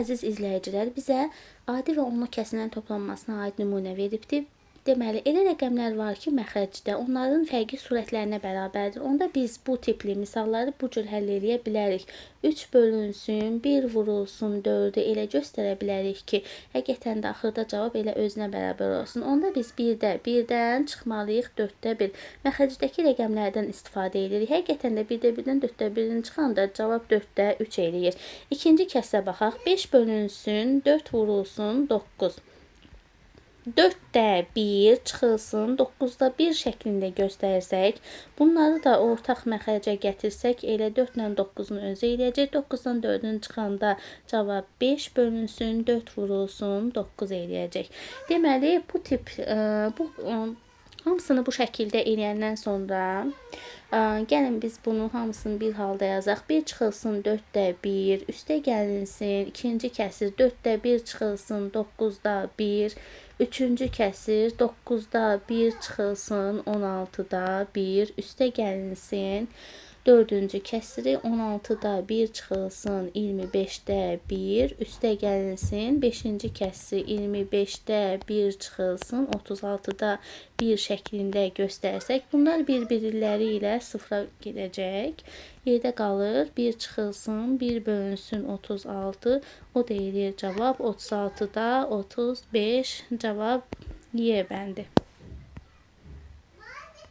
əziz izləyicilər bizə adi və onlu kəsrlərin toplanmasına aid nümunə veribdir. Deməli, elə rəqəmlər var ki, məxrəcdə onların fərqli surətlərinə bərabərdir. Onda biz bu tipli misalları bu cür həll edə bilərik. 3 bölünsün, 1 vurulsun 4-ü elə göstərə bilərik ki, həqiqətən də axırda cavab elə özünə bərabər olsun. Onda biz 1-dən çıxmalıyıq 4-də 1. Məxrəcdəki rəqəmlərdən istifadə edirik. Həqiqətən də 1-dən 4-də 1-in çıxanda cavab 4-də 3 eləyir. İkinci kəsrə baxaq. 5 bölünsün, 4 vurulsun 9. 4-də 1 çıxılsın 9-da 1 şəklində göstərsək, bunları da ortaq məxrəcə gətirsək, elə 4 ilə 9-un özü eləyəcək. 9-dan 4-ün çıxanda cavab 5 bölünsün, 4 vurulsun 9 eləyəcək. Deməli, bu tip hamısını bu şəkildə eləyəndən sonra gəlin biz bunu hamısını bir halda yazaq. 1 çıxılsın 4-də 1, üstə gəlinsin, ikinci kəsir 4-də 1 çıxılsın 9-da 1, üçüncü kəsir 9-da 1 çıxılsın 16-da 1, üstə gəlinsin. Dördüncü kəsiri 16-da 1 çıxılsın 25-də 1, üstə gəlinsin. 5-ci kəsiri 25-də 1 çıxılsın 36-da 1 şəklində göstərsək, bunlar bir-birləri ilə sıfıra gedəcək. Yerdə qalır 1 çıxılsın 1 bölünsün 36, o deyilir cavab 36-da 35, cavab Y bəndi.